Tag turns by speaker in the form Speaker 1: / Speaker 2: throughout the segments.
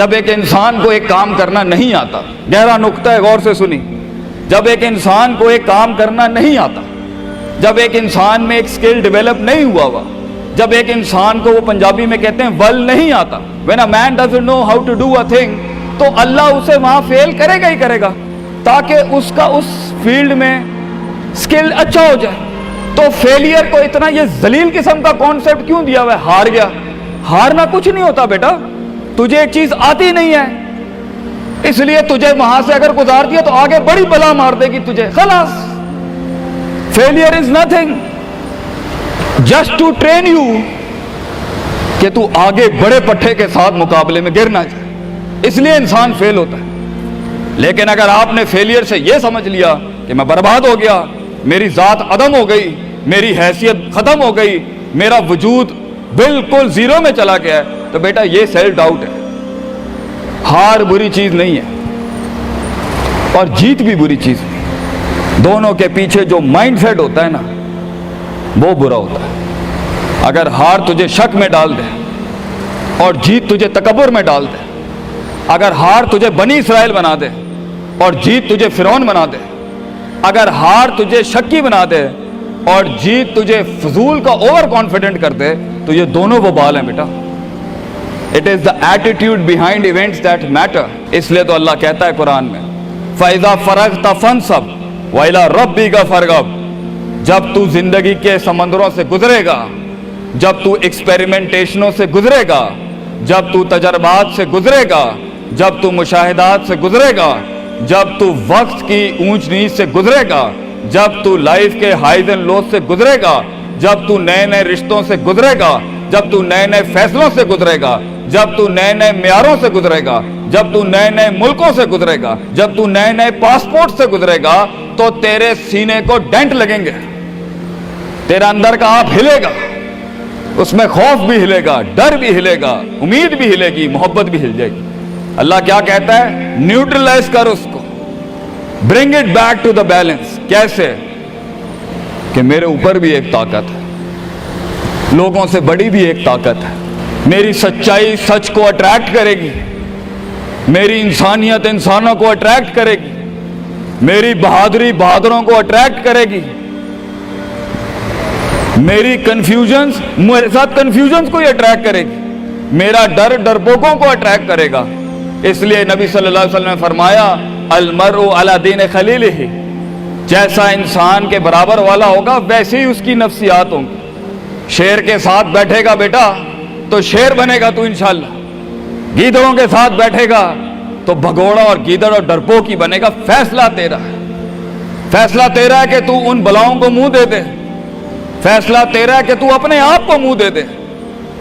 Speaker 1: जब एक इंसान को एक काम करना नहीं आता, गहरा नुक्ता है, गौर से सुनी। जब एक इंसान को एक काम करना नहीं आता, जब एक इंसान में एक स्किल डेवलप नहीं हुआ, जब एक इंसान को, वो पंजाबी में कहते हैं, वल नहीं आता, when a man doesn't know how to do a thing, तो अल्लाह उसे वहां फेल करेगा ही करेगा, ताकि उसका उस फील्ड में स्किल अच्छा हो जाए। तो फेलियर को इतना ये जलील किस्म का कॉन्सेप्ट क्यों दिया हुआ है? हार गया। हारना कुछ नहीं होता बेटा, तुझे एक चीज आती नहीं है, इसलिए तुझे वहां से अगर गुजार दिया तो आगे बड़ी बला मार देगी तुझे, खलास। Failure is nothing, just to train you कि तू आगे बड़े पट्टे के साथ मुकाबले में गिर ना जाए, इसलिए इंसान फेल होता है। लेकिन अगर आपने फेलियर से यह समझ लिया कि मैं बर्बाद हो गया, मेरी जात अदम हो गई, मेरी हैसियत खत्म हो गई, मेरा वजूद बिल्कुल जीरो में चला गया है, तो बेटा ये सेल्फ डाउट है। हार बुरी चीज नहीं है और जीत भी बुरी चीज नहीं, दोनों के पीछे जो माइंडसेट होता है ना, वो बुरा होता है। अगर हार तुझे शक में डाल दे और जीत तुझे तकब्बुर में डाल दे, अगर हार तुझे बनी इसराइल बना दे और जीत तुझे फिरौन बना दे, अगर हार तुझे शक्की बना दे और जीत तुझे फजूल का ओवर कॉन्फिडेंट कर दे, तो ये दोनों वबाल हैं बेटा। It is the attitude behind events that matter. इसलिए तो अल्लाह कहता है कुरान में, फैज़ा फरग़्ता फंसब व इला रब्बिका फरग़ब। जब तू जिंदगी के समंदरों से गुजरेगा, जब तू एक्सपेरिमेंटेशनों से गुजरेगा, जब तू तजर्बात से गुजरेगा, जब तू मुशाहिदात से गुजरेगा, जब तू वक्त की ऊंच नीच से गुजरेगा, जब तू लाइफ के हाइज एंड लोज से गुजरेगा, जब तू नए नए रिश्तों से गुजरेगा, जब तू नए नए फैसलों से गुजरेगा, जब तू नए नए म्यारों से गुजरेगा, जब तू नए नए मुल्कों से गुजरेगा, जब तू नए नए पासपोर्ट से गुजरेगा, तो तेरे सीने को डेंट लगेंगे, तेरा अंदर का आप हिलेगा, उसमें खौफ भी हिलेगा, डर भी हिलेगा, उम्मीद भी हिलेगी, मोहब्बत भी हिल जाएगी। अल्लाह क्या कहता है? न्यूट्रलाइज कर उसको, bring it back to the balance. कैसे? कि मेरे ऊपर भी एक ताकत है, लोगों से बड़ी भी एक ताकत है, मेरी सच्चाई सच को अट्रैक्ट करेगी, मेरी इंसानियत इंसानों को अट्रैक्ट करेगी, मेरी बहादुरी बहादुरों को अट्रैक्ट करेगी, मेरी कंफ्यूजन्स मेरे साथ कंफ्यूजन्स को ही अट्रैक्ट करेगी, मेरा डर डरपोकों को अट्रैक्ट करेगा। इसलिए नबी सल्लल्लाहु अलैहि वसल्लम ने फरमाया, अल मरउ अला दीन खलीलिही, जैसा इंसान के बराबर वाला होगा वैसे ही उसकी नफ्सियात होंगी। शेर के साथ बैठेगा बेटा तो शेर बनेगा तू इंशाल्लाह, गीदड़ों के साथ बैठेगा तो भगोड़ा और गीदड़ और डरपोक ही बनेगा। फैसला तेरा है, फैसला तेरा है कि तू उन बलाओं को मुंह दे दे, फैसला तेरा है कि तू अपने आप को मुंह दे दे,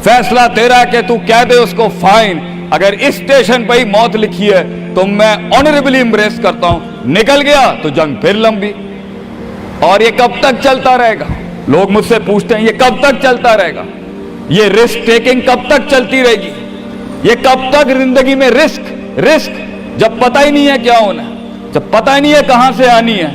Speaker 1: फैसला तेरा है कि तू कह दे उसको फाइन, अगर इस स्टेशन पर ही मौत लिखी है तो मैं ऑनरेबली एम्ब्रेस करता हूं, निकल गया तो जंग फिर लंबी। और ये कब तक चलता रहेगा? लोग मुझसे पूछते हैं ये कब तक चलता रहेगा, ये रिस्क टेकिंग कब तक चलती रहेगी, ये कब तक जिंदगी में रिस्क रिस्क, जब पता ही नहीं है क्या होना है, जब पता ही नहीं है कहां से आनी है,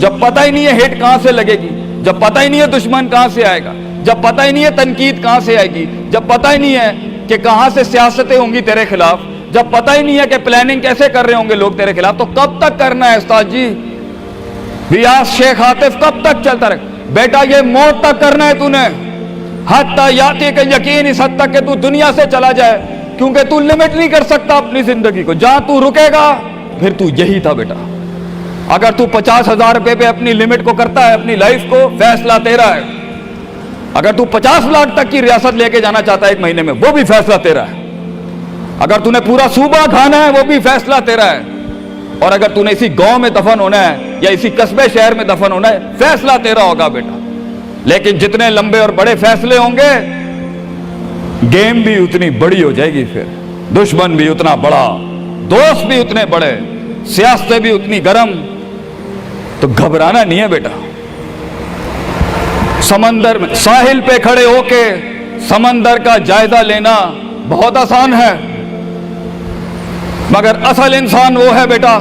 Speaker 1: जब पता ही नहीं है हिट कहां से लगेगी, जब पता ही नहीं है दुश्मन कहां से आएगा, जब पता ही नहीं है तनकीद कहां से आएगी, जब पता ही नहीं है कि कहां से सियासतें होंगी तेरे खिलाफ, जब पता ही नहीं है कि प्लानिंग कैसे कर रहे होंगे लोग तेरे खिलाफ, तो कब तक करना है उस्ताद जी? रियाज शेख आतिफ, कब तक चलता रहे? बेटा ये मौत तक करना है तूने, हत्ता याती के यकीन, इस हद तक कि तू दुनिया से चला जाए, क्योंकि तू लिमिट नहीं कर सकता अपनी जिंदगी को। जहां तू रुकेगा फिर तू यही था बेटा। अगर तू 50,000 रुपए पे अपनी लिमिट को करता है, अपनी लाइफ को, फैसला तेरा है। अगर तू 50 लाख तक की रियासत लेके जाना चाहता है एक महीने में, वो भी फैसला तेरा है। अगर तूने पूरा सूबा खाना है, वो भी फैसला तेरा है। और अगर तूने इसी गांव में दफन होना है या इसी कस्बे शहर में दफन होना है, फैसला तेरा होगा बेटा। लेकिन जितने लंबे और बड़े फैसले होंगे, गेम भी उतनी बड़ी हो जाएगी, फिर दुश्मन भी उतना बड़ा, दोस्त भी उतने बड़े, सियासतें भी उतनी गर्म। तो घबराना नहीं है बेटा। समंदर में साहिल पे खड़े होके समंदर का जायजा लेना बहुत आसान है, मगर असल इंसान वो है बेटा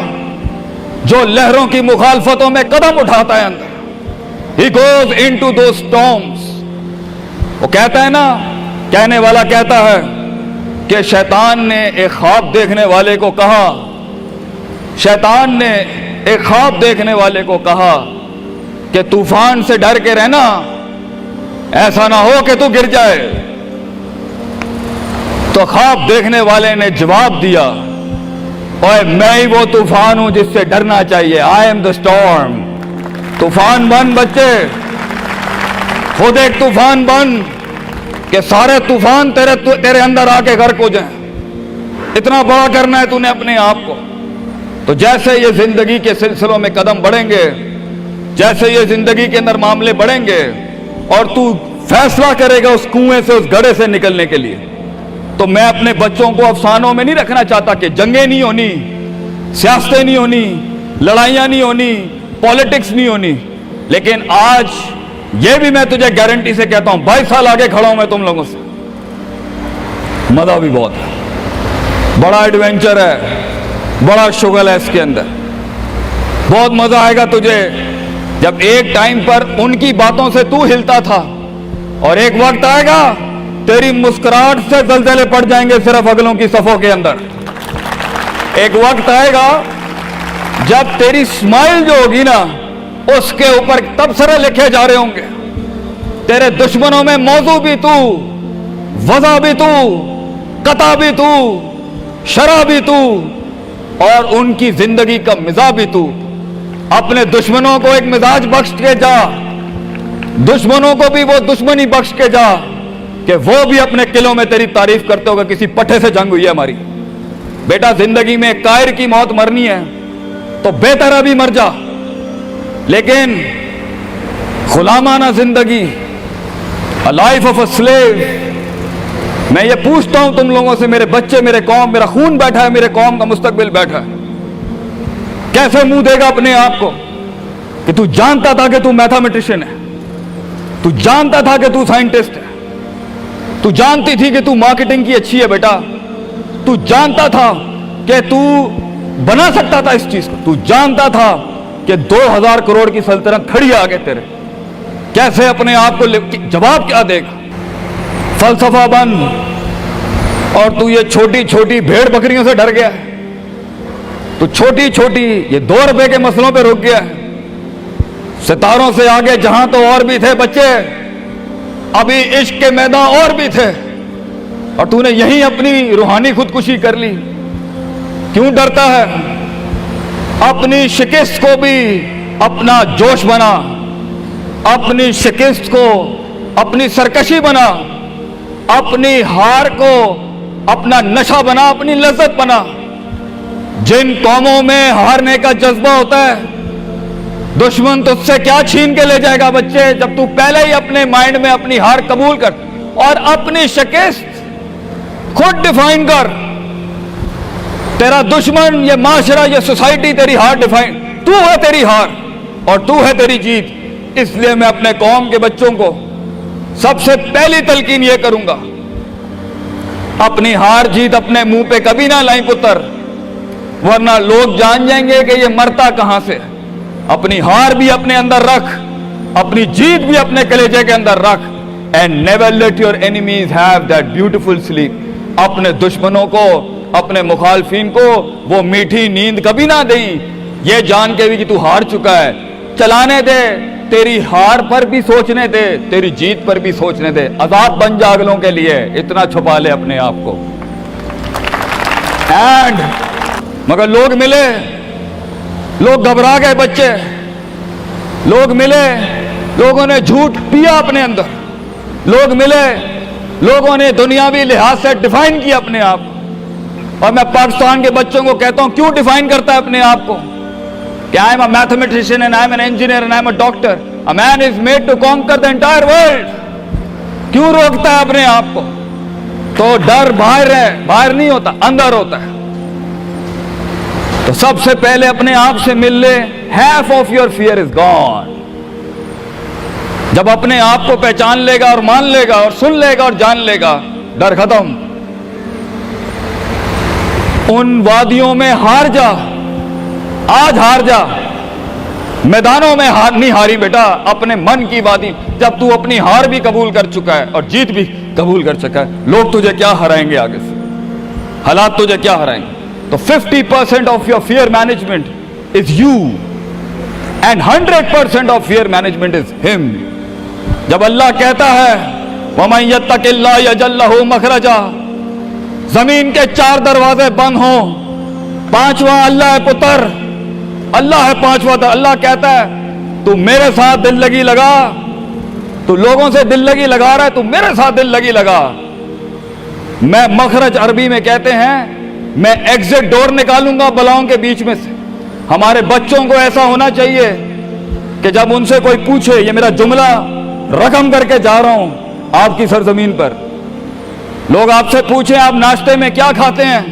Speaker 1: जो लहरों की मुखालफतों में कदम उठाता है अंदर। He goes into those storms। वो कहता है ना, कहने वाला कहता है कि शैतान ने एक ख्वाब देखने वाले को कहा, शैतान ने एक ख्वाब देखने वाले को कहा कि तूफान से डर के रहना, ऐसा ना हो कि तू गिर जाए। तो ख्वाब देखने वाले ने जवाब दिया, ओए मैं ही वो तूफान हूं जिससे डरना चाहिए। I am the storm. तूफान बन बच्चे, खुद एक तूफान बन कि सारे तूफान तेरे अंदर आके गर्क हो जाएं। इतना बड़ा करना है तूने अपने आप को। तो जैसे ये जिंदगी के सिलसिलों में कदम बढ़ेंगे, जैसे ये जिंदगी के अंदर मामले बढ़ेंगे और तू फैसला करेगा उस कुएं से, उस गड्ढे से निकलने के लिए, तो मैं अपने बच्चों को अफसानों में नहीं रखना चाहता कि जंगें नहीं होनी, सियासतें नहीं होनी, लड़ाइयां नहीं होनी, पॉलिटिक्स नहीं होनी। लेकिन आज ये भी मैं तुझे गारंटी से कहता हूं, 22 साल आगे खड़ा हूं मैं तुम लोगों से। मजा भी बहुत है, बड़ा एडवेंचर है, बड़ा शुगल है इसके अंदर। बहुत मजा आएगा तुझे जब एक टाइम पर उनकी बातों से तू हिलता था और एक वक्त आएगा तेरी मुस्कुराहट से दलदले पड़ जाएंगे सिर्फ अगलों की सफों के अंदर। एक वक्त आएगा जब तेरी स्माइल जो होगी ना, उसके ऊपर तबसरे लिखे जा रहे होंगे। तेरे दुश्मनों में मौजू भी तू, वजह भी तू, कता भी तू, शरा भी तू और उनकी जिंदगी का मिजाज भी तू। अपने दुश्मनों को एक मिजाज बख्श के जा, दुश्मनों को भी वो दुश्मनी बख्श के जा कि वो भी अपने किलों में तेरी तारीफ करते होगा किसी पट्टे से जंग हुई है हमारी। बेटा जिंदगी में कायर की मौत मरनी है तो बेहतर अभी मर जा, लेकिन गुलामाना जिंदगी, a life of a slave. मैं ये पूछता हूं तुम लोगों से, मेरे बच्चे, मेरे कौम, मेरा खून बैठा है, मेरे कौम का मुस्तकबिल बैठा है, कैसे मुंह देगा अपने आप को कि तू जानता था कि तू मैथमेटिशियन है, तू जानता था कि तू साइंटिस्ट है, तू जानती थी कि तू मार्केटिंग की अच्छी है बेटा, तू जानता था कि तू बना सकता था इस चीज को, तू जानता था कि 2000 करोड़ की सल्तनत खड़ी है आगे तेरे, कैसे अपने आप को जवाब क्या देगा? फलसफा बन और तू ये छोटी छोटी भेड़ बकरियों से डर गया है, तू छोटी छोटी ये 2 रुपए के मसलों पे रुक गया है। सितारों से आगे जहां तो और भी थे बच्चे, अभी इश्क के मैदान और भी थे, और तूने यहीं अपनी रूहानी खुदकुशी कर ली। क्यों डरता है? अपनी शिकस्त को भी अपना जोश बना, अपनी शिकस्त को अपनी सरकशी बना, अपनी हार को अपना नशा बना, अपनी लज्जत बना। जिन कौमों में हारने का जज्बा होता है, दुश्मन तुझसे क्या छीन के ले जाएगा बच्चे, जब तू पहले ही अपने माइंड में अपनी हार कबूल कर और अपनी शिकस्त खुद डिफाइन कर। तेरा दुश्मन, ये माशरा, ये सोसाइटी तेरी हार डिफाइन, तू है तेरी हार और तू है तेरी जीत। इसलिए मैं अपने कौम के बच्चों को सबसे पहली तलकीन ये करूंगा, अपनी हार जीत अपने मुंह पे कभी ना लाई पुत्र, वरना लोग जान जाएंगे कि ये मरता कहां से। अपनी हार भी अपने अंदर रख, अपनी जीत भी अपने कलेजे के अंदर रख। And never let your enemies have that beautiful sleep. अपने दुश्मनों को, अपने मुखालफिन को वो मीठी नींद कभी ना दें, ये जान के भी कि तू हार चुका है। चलाने दे, तेरी हार पर भी सोचने दे, तेरी जीत पर भी सोचने दे। आजाद बन जा अगलों के लिए, इतना छुपा ले अपने आप को। एंड मगर लोग मिले, लोग घबरा गए बच्चे, लोग मिले, लोगों ने झूठ पिया अपने अंदर, लोग मिले, लोगों ने दुनियावी लिहाज से डिफाइन किया अपने आप को। और मैं पाकिस्तान के बच्चों को कहता हूं, क्यों डिफाइन करता है अपने आप को कि I am a mathematician and I am an engineer and I am a doctor. A man is made to conquer the entire world. क्यों रोकता है अपने आप को? तो डर बाहर है, बाहर नहीं होता, अंदर होता है। तो सबसे पहले अपने आप से मिल ले, half of your fear is gone। जब अपने आप को पहचान लेगा और मान लेगा और सुन लेगा और जान लेगा, डर खत्म। उन वादियों में हार जा, आज हार जा, मैदानों में हार नहीं हारी बेटा, अपने मन की वादी। जब तू अपनी हार भी कबूल कर चुका है और जीत भी कबूल कर चुका है, लोग तुझे क्या हराएंगे आगे से? हालात तुझे क्या हराएंगे? तो 50% of your fear management is you and 100% of fear management is him. जब अल्लाह कहता है वमन यत्तकिल्लाह यजअल लहू मखरजा, जमीन के 4 दरवाजे बंद हो, 5वां अल्लाह है पुत्र, अल्लाह है 5वां। अल्लाह कहता है तू मेरे साथ दिल लगी लगा, तू लोगों से दिल लगी लगा रहा है, तू मेरे साथ दिल लगी लगा। मैं मखरज अरबी में कहते हैं मैं एग्जिट डोर निकालूंगा बलाओं के बीच में से। हमारे बच्चों को ऐसा होना चाहिए कि जब उनसे कोई पूछे, ये मेरा जुमला रकम करके जा रहा हूं आपकी सरजमीन पर, लोग आपसे पूछें आप नाश्ते में क्या खाते हैं,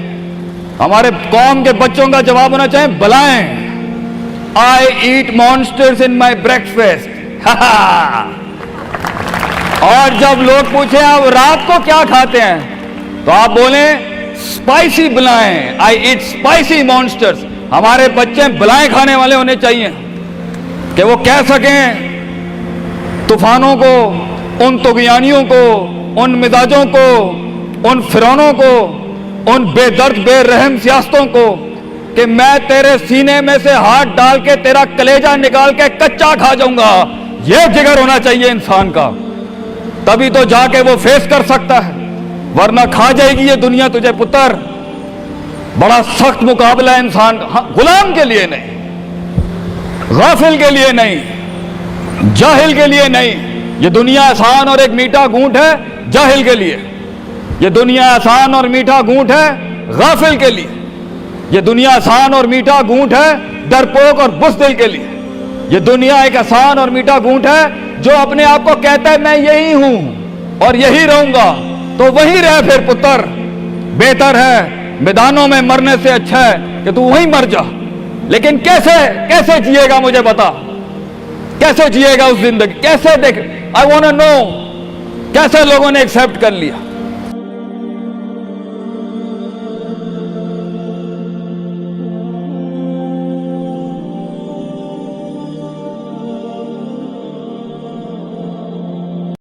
Speaker 1: हमारे कौम के बच्चों का जवाब होना चाहिए बलाएं, आई ईट मॉन्स्टर्स इन माई ब्रेकफास्ट। और जब लोग पूछे आप रात को क्या खाते हैं, तो आप बोले स्पाइसी बलाएं, आई ईट स्पाइसी मॉन्स्टर्स। हमारे बच्चे बलाएं खाने वाले होने चाहिए कि वो कह सकें तूफानों को, उन तुगयानियों को, उन मिजाजों को, उन फिरौनों को, उन बेदर्द बेरहम सियासतों को कि मैं तेरे सीने में से हाथ डाल के तेरा कलेजा निकाल के कच्चा खा जाऊंगा। यह जिगर होना चाहिए इंसान का, तभी तो जाके वो फेस कर सकता है, वरना खा जाएगी ये दुनिया तुझे पुत्र। बड़ा सख्त मुकाबला है इंसान का। हाँ, गुलाम के लिए नहीं, गाफिल के लिए नहीं, जाहिल के लिए नहीं। ये दुनिया आसान और एक मीठा घूंट है जाहिल के लिए, ये दुनिया आसान और मीठा घूंट है गाफिल के लिए, ये दुनिया आसान और मीठा घूंट है डरपोक और बुज़दिल के लिए। ये दुनिया एक आसान और मीठा घूंट है जो अपने आप को कहता है मैं यही हूं और यही रहूंगा, तो वही रह फिर पुत्र। बेहतर है मैदानों में मरने से अच्छा है कि तू वहीं मर जा। लेकिन कैसे कैसे जिएगा मुझे बता, कैसे जिएगा उस जिंदगी, कैसे देख, आई वांट टू नो कैसे लोगों ने एक्सेप्ट कर लिया।